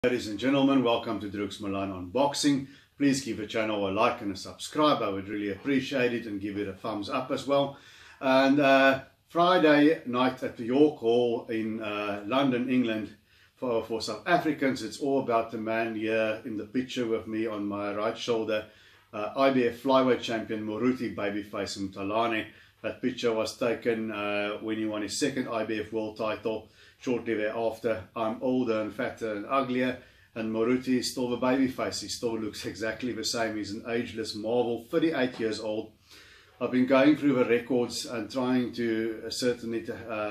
Ladies and gentlemen, welcome to Mthalane Unboxing. Please give the channel a like and a subscribe. I would really appreciate it, and give it a thumbs up as well. And Friday night at the York Hall in London, England, for South Africans, it's all about the man here in the picture with me on my right shoulder, IBF flyweight champion Moruti babyface Mthalane. That picture was taken when he won his second IBF world title. Shortly thereafter, I'm older and fatter and uglier, and Moruti is still the babyface. He still looks exactly the same. He's an ageless marvel, 38 years old. I've been going through the records and trying to ascertain it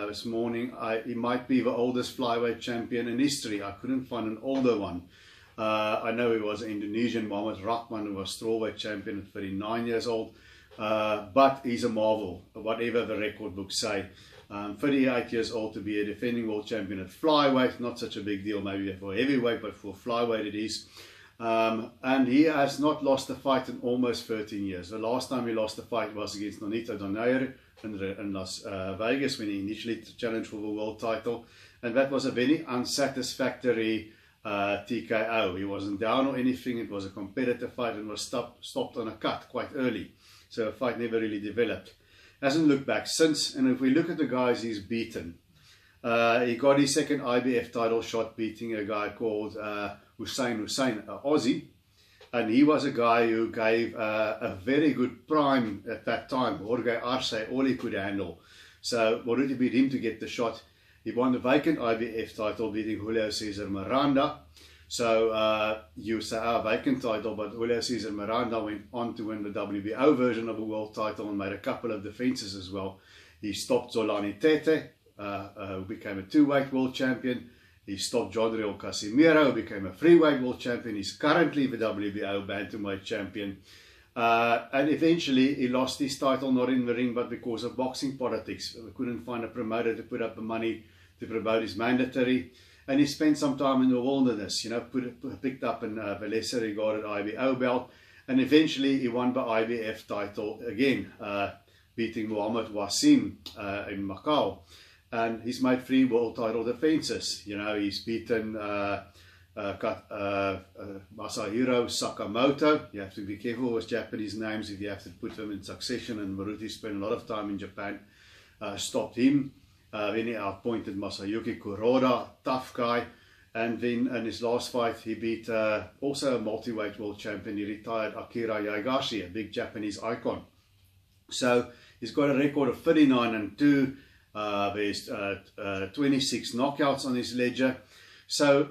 this morning. He might be the oldest flyweight champion in history. I couldn't find an older one. I know he was an Indonesian, Muhammad Rahman, who was strawweight champion at 39 years old. But he's a marvel, whatever the record books say. 38 years old to be a defending world champion at flyweight, not such a big deal maybe for heavyweight, but for flyweight it is. And he has not lost a fight in almost 13 years. The last time he lost a fight was against Nonito Donaire in Las Vegas, when he initially challenged for the world title. And that was a very unsatisfactory TKO. He wasn't down or anything. It was a competitive fight and was stopped on a cut quite early. So the fight never really developed. Hasn't looked back since. And if we look at the guys he's beaten, he got his second IBF title shot beating a guy called Hussein, Aussie. And he was a guy who gave a very good prime at that time. Jorge Arce, all he could handle. So Moruti beat him to get the shot. He won the vacant IBF title, beating Julio Cesar Miranda. So you say our vacant title, but Julio Cesar Miranda went on to win the WBO version of the world title and made a couple of defenses as well. He stopped Zolani Tete, who became a two-weight world champion. He stopped Jodriel Casimiro, who became a three-weight world champion. He's currently the WBO bantamweight champion. And eventually he lost his title, not in the ring, but because of boxing politics. We couldn't find a promoter to put up the money to promote his mandatory. And he spent some time in the wilderness, picked up the lesser regarded IBO belt. And eventually he won the IBF title again, beating Muhammad Wasim in Macau. And he's made 3 world title defenses. He's beaten Masahiro Sakamoto. You have to be careful with Japanese names if you have to put them in succession. And Moruti spent a lot of time in Japan. Stopped him. Then he outpointed Masayuki Kuroda, tough guy. And then in his last fight, he beat also a multi-weight world champion. He retired Akira Yagashi, a big Japanese icon. So he's got a record of 39-2. There's 26 knockouts on his ledger. So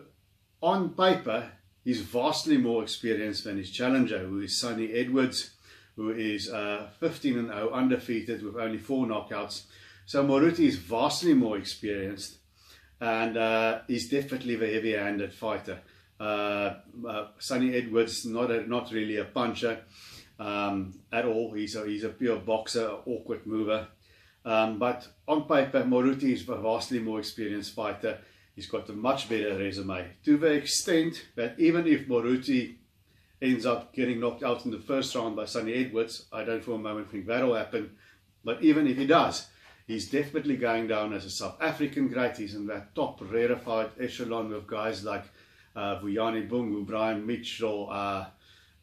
on paper, he's vastly more experienced than his challenger, who is Sonny Edwards, who is 15-0, undefeated with only 4 knockouts. So Moruti is vastly more experienced, and he's definitely the heavy-handed fighter. Sonny Edwards, not really a puncher at all. He's a pure boxer, awkward mover. But on paper, Moruti is a vastly more experienced fighter. He's got a much better resume, to the extent that even if Moruti ends up getting knocked out in the first round by Sonny Edwards, I don't for a moment think that'll happen, but even if he does, he's definitely going down as a South African great. He's in that top rarefied echelon with guys like Vuyani Bungu, Brian Mitchell, to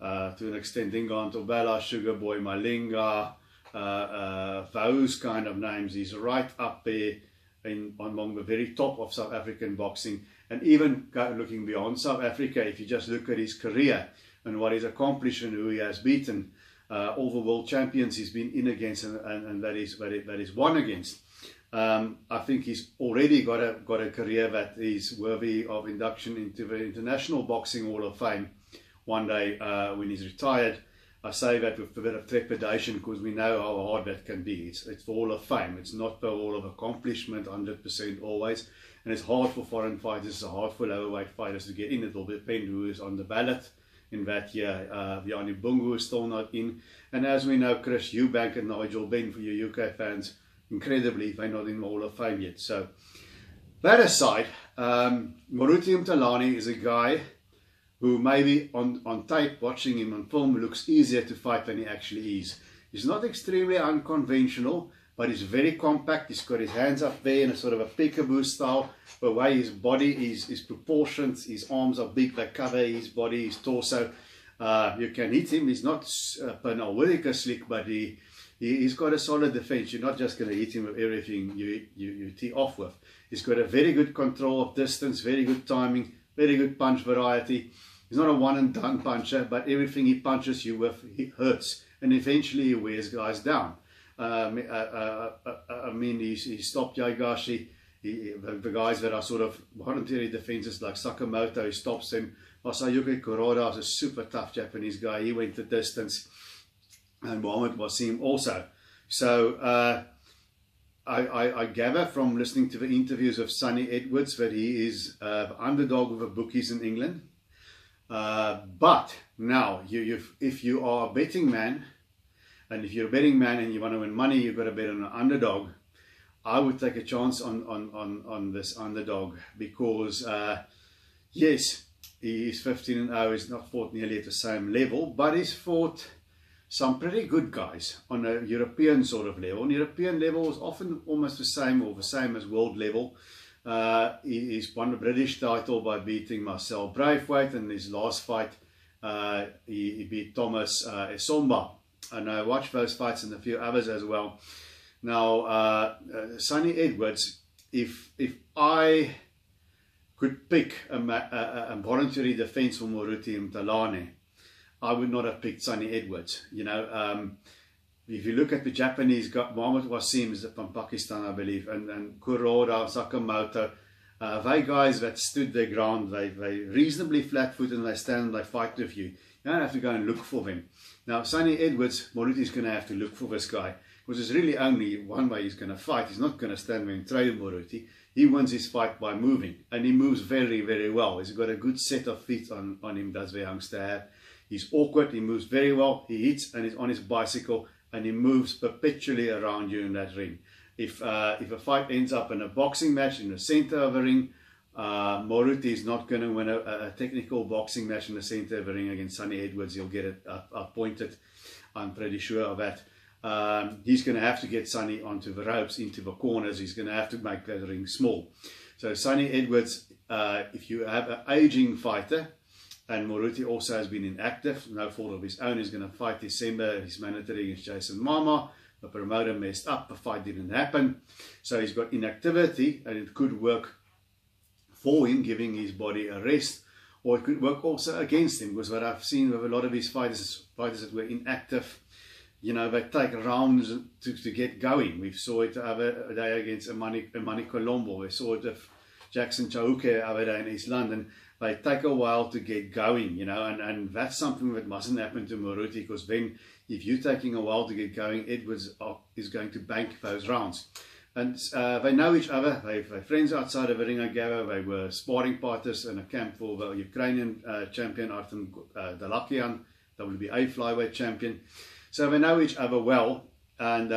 an extent Dingo Bella, Sugar Boy Malinga, those kind of names. He's right up there among the very top of South African boxing. And even looking beyond South Africa, if you just look at his career and what he's accomplished and who he has beaten, all the world champions he's been in against and that is won against. I think he's already got a career that is worthy of induction into the International Boxing Hall of Fame one day when he's retired. I say that with a bit of trepidation, because we know how hard that can be. It's the Hall of Fame. It's not the Hall of Accomplishment 100% always. And it's hard for foreign fighters, it's hard for lowerweight fighters to get in. It will depend who is on the ballot. In that year, Vuyani Bungu is still not in. And as we know, Chris Eubank and Nigel Benn, for you UK fans, incredibly, they're not in the Hall of Fame yet. So, that aside, Moruti Mthalane is a guy who maybe on tape, watching him on film, looks easier to fight than he actually is. He's not extremely unconventional, but he's very compact. He's got his hands up there in a sort of a peekaboo style. The way his body is proportioned, his arms are big, they cover his body, his torso. You can hit him. He's not Pernal Whitaker slick, but he's got a solid defense. You're not just going to hit him with everything you tee off with. He's got a very good control of distance, very good timing, very good punch variety. He's not a one and done puncher, but everything he punches you with, he hurts. And eventually he wears guys down. I mean, he stopped Yaigashi. The guys that are sort of voluntary defenses like Sakamoto, he stops them. Masayuki Kuroda is a super tough Japanese guy. He went the distance. And Mohamed Wasim also. So I gather from listening to the interviews of Sonny Edwards that he is the underdog with the bookies in England. But now, if you are a betting man, and if you're a betting man and you want to win money, you've got to bet on an underdog. I would take a chance on this underdog because, yes, he is 15-0. He's not fought nearly at the same level, but he's fought some pretty good guys on a European sort of level. And European level is often almost the same or the same as world level. He's won the British title by beating Marcel Braithwaite, and his last fight he beat Thomas Esomba. And I watched those fights and a few others as well. Now, Sonny Edwards, if I could pick a voluntary defense for Moruti Mthalane, I would not have picked Sonny Edwards. You know, if you look at the Japanese, Mohamed Wasim is from Pakistan, I believe, and Kuroda, Sakamoto, they guys that stood their ground, they reasonably flat-footed and they stand and they fight with you. You don't have to go and look for them. Now, Sonny Edwards, Moruti is going to have to look for this guy because there's really only one way he's going to fight. He's not going to stand there and trail Moruti. He wins his fight by moving, and he moves very, very well. He's got a good set of feet on him, does the youngster have. He's awkward, he moves very well, he hits and he's on his bicycle and he moves perpetually around you in that ring. If a fight ends up in a boxing match in the center of the ring, Moruti is not going to win a technical boxing match in the center of the ring against Sonny Edwards. He'll get it appointed. I'm pretty sure of that. He's going to have to get Sonny onto the ropes, into the corners. He's going to have to make that ring small. So Sonny Edwards, if you have an aging fighter, and Moruti also has been inactive, no fault of his own, he's going to fight December, he's mandatory against Jason Mama. The promoter messed up, the fight didn't happen. So he's got inactivity, and it could work for him, giving his body a rest, or it could work also against him, because what I've seen with a lot of his fighters that were inactive, you know, they take rounds to get going. We saw it the other day against Imani Colombo. We saw it with Jackson Chauke the other day in East London. They take a while to get going, you know, and that's something that mustn't happen to Moruti, because then if you're taking a while to get going, Edwards is going to bank those rounds. And they know each other. They're friends outside of the ring, I gather. They were sparring partners in a camp for the Ukrainian champion, Artem Dalakian, WBA flyweight champion. So they know each other well. And,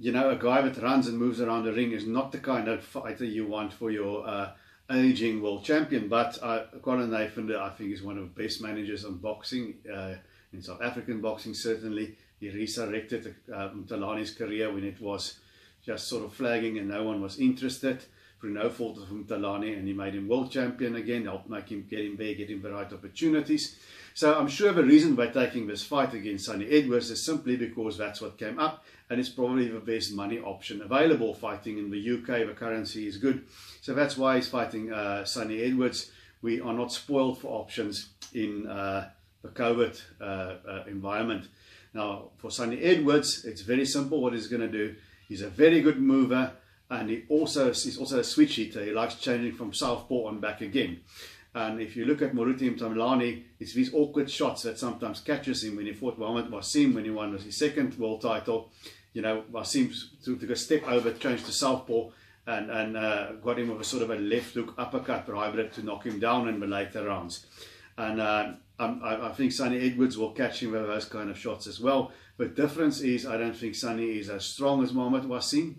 you know, a guy that runs and moves around the ring is not the kind of fighter you want for your aging world champion. But Colin Nathan, I think, is one of the best managers on boxing, in South African boxing, certainly. He resurrected Mthalane's career when it was just sort of flagging and no one was interested, through no fault of Mthalane, and he made him world champion again, helped make him get him there, get him the right opportunities. So I'm sure the reason by taking this fight against Sonny Edwards is simply because that's what came up, and it's probably the best money option available. Fighting in the UK, the currency is good, so that's why he's fighting Sonny Edwards. We are not spoiled for options in the COVID environment. Now, for Sonny Edwards, it's very simple what he's going to do. He's a very good mover, and he's also a switch hitter. He likes changing from southpaw and back again. And if you look at Moruti Mthalane, it's these awkward shots that sometimes catches him. When he fought Mohamed Wasim, when he won his second world title, you know, Wasim took a step over, changed to southpaw, and got him with a sort of a left hook uppercut hybrid to knock him down in the later rounds. And I think Sonny Edwards will catch him with those kind of shots as well. But the difference is, I don't think Sonny is as strong as Mohamed Wasim,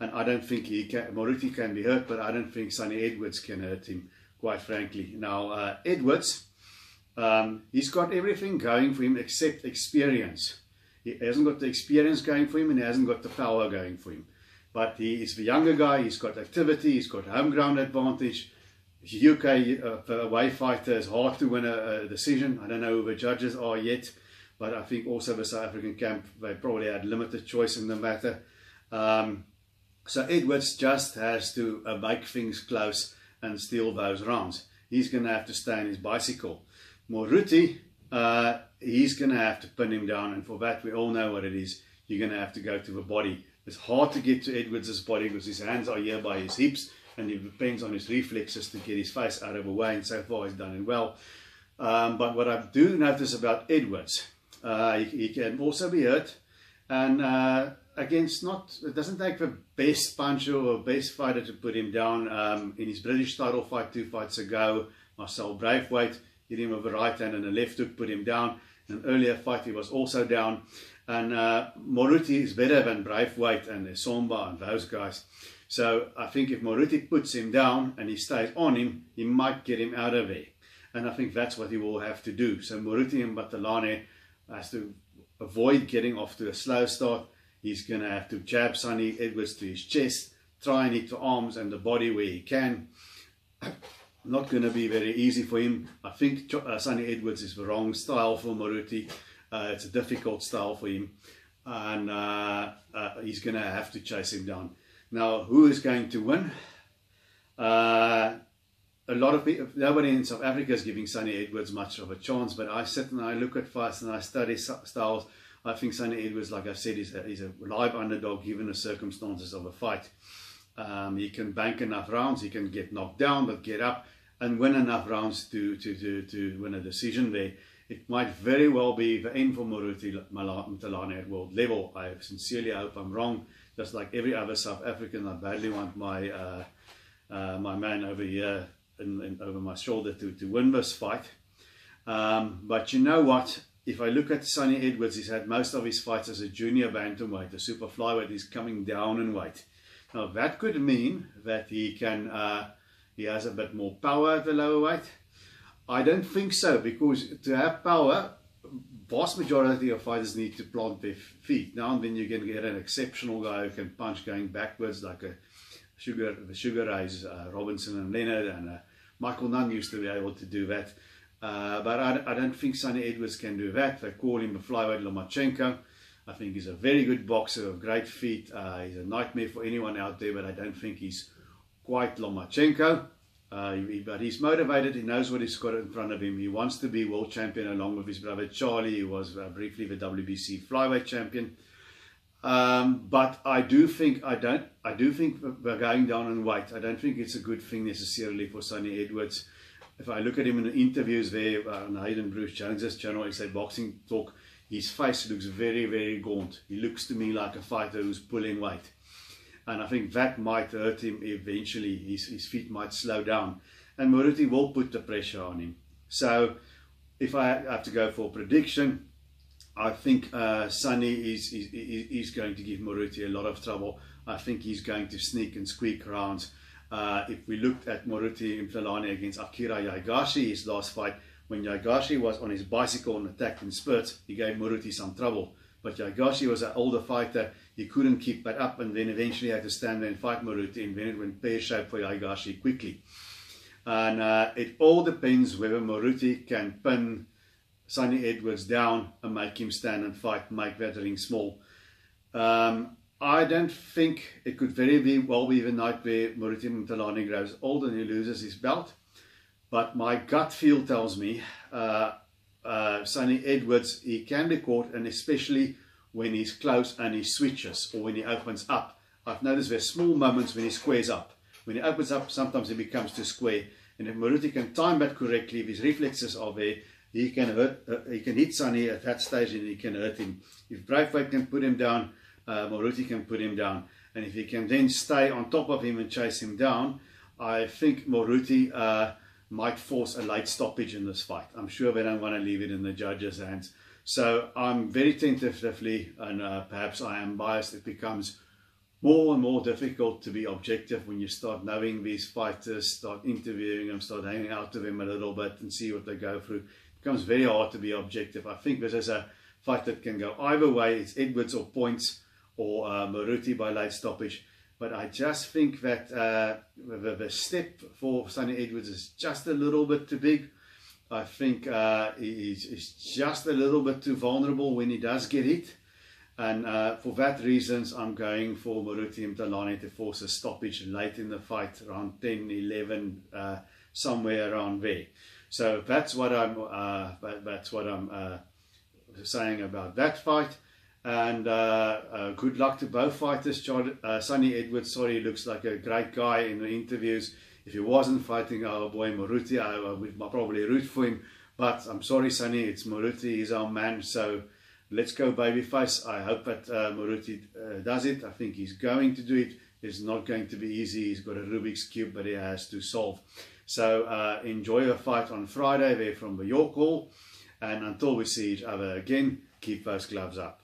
and I don't think Moruti can be hurt, but I don't think Sonny Edwards can hurt him, quite frankly. Now, Edwards, he's got everything going for him except experience. He hasn't got the experience going for him, and he hasn't got the power going for him. But he is the younger guy, he's got activity, he's got home ground advantage. UK away fighter is hard to win a decision. I don't know who the judges are yet, but I think also the South African camp, they probably had limited choice in the matter. So Edwards just has to make things close and steal those rounds. He's going to have to stay on his bicycle. Moruti, he's going to have to pin him down, and for that we all know what it is. You're going to have to go to the body. It's hard to get to Edwards' body because his hands are here by his hips, and it depends on his reflexes to get his face out of the way, and so far he's done it well. But what I do notice about Edwards, he can also be hurt, and against it doesn't take the best puncher or best fighter to put him down. In his British title fight 2 fights ago, Marcel Braithwaite hit him with a right hand and a left hook, put him down. In an earlier fight he was also down. And Moruti is better than Braithwaite and Somba and those guys. So I think if Moruti puts him down and he stays on him, he might get him out of there. And I think that's what he will have to do. So Moruti and Mthalane has to avoid getting off to a slow start. He's going to have to jab Sonny Edwards to his chest, try and hit the arms and the body where he can. Not going to be very easy for him. I think Sonny Edwards is the wrong style for Moruti. It's a difficult style for him, and he's going to have to chase him down. Now, who is going to win? A lot of people, nobody in South Africa is giving Sonny Edwards much of a chance, but I sit and I look at fights and I study styles. I think Sonny Edwards, like I said, is a live underdog given the circumstances of a fight. He can bank enough rounds, he can get knocked down, but get up and win enough rounds to win a decision there. It might very well be the end for Moruti Mthalane at world level. I sincerely hope I'm wrong. Just like every other South African, I badly want my my man over here and over my shoulder to win this fight. But you know what? If I look at Sonny Edwards, he's had most of his fights as a junior bantamweight, a super flyweight. He's coming down in weight. Now that could mean that he has a bit more power at the lower weight. I don't think so, because to have power, vast majority of fighters need to plant their feet. Now and then you can get an exceptional guy who can punch going backwards, like the Sugar Rays, Robinson and Leonard, and Michael Nunn used to be able to do that. But I don't think Sonny Edwards can do that. They call him the flyweight Lomachenko. I think he's a very good boxer with great feet. He's a nightmare for anyone out there, but I don't think he's quite Lomachenko. But he's motivated, he knows what he's got in front of him. He wants to be world champion along with his brother Charlie, who was briefly the WBC flyweight champion. But I do think we're going down in weight. I don't think it's a good thing necessarily for Sonny Edwards. If I look at him in the interviews there on Hayden Bruce Jones's channel, he said Boxing Talk, his face looks very, very gaunt. He looks to me like a fighter who's pulling weight. And I think that might hurt him eventually. His feet might slow down. And Moruti will put the pressure on him. So if I have to go for a prediction, I think Sonny is going to give Moruti a lot of trouble. I think he's going to sneak and squeak rounds. If we looked at Moruti Mthalane against Akira Yagashi, his last fight, when Yagashi was on his bicycle and attacked in spurts, he gave Moruti some trouble. But Yagashi was an older fighter, he couldn't keep that up, and then eventually had to stand there and fight Moruti, and then it went pear-shaped for Yagashi quickly. And it all depends whether Moruti can pin Sonny Edwards down and make him stand and fight, make that ring small. I don't think it could very well be the night where Moruti Mthalane grows old and he loses his belt. But my gut feel tells me Sonny Edwards, he can be caught, and especially when he's close and he switches or when he opens up. I've noticed there's small moments when he squares up. When he opens up, sometimes he becomes too square. And if Moruti can time that correctly, if his reflexes are there, he can hit Sonny at that stage and he can hurt him. If Braithwaite can put him down, Moruti can put him down. And if he can then stay on top of him and chase him down, I think Moruti might force a late stoppage in this fight. I'm sure they don't want to leave it in the judges' hands. So I'm very tentatively, and perhaps I am biased, it becomes more and more difficult to be objective when you start knowing these fighters, start interviewing them, start hanging out with them a little bit and see what they go through. It becomes very hard to be objective. I think this is a fight that can go either way. It's Edwards or points, or Moruti by late stoppage. But I just think that the step for Sonny Edwards is just a little bit too big. I think he's just a little bit too vulnerable when he does get hit. And for that reasons, I'm going for Moruti Mthalane to force a stoppage late in the fight, around 10, 11, somewhere around there. So that's what I'm saying about that fight. And good luck to both fighters. Sonny Edwards, sorry, looks like a great guy in the interviews. If he wasn't fighting our boy Moruti, I would probably root for him. But I'm sorry, Sonny, it's Moruti, he's our man. So let's go babyface. I hope that Moruti does it. I think he's going to do it. It's not going to be easy. He's got a Rubik's Cube that he has to solve. So enjoy the fight on Friday there from the York Hall. And until we see each other again, keep those gloves up.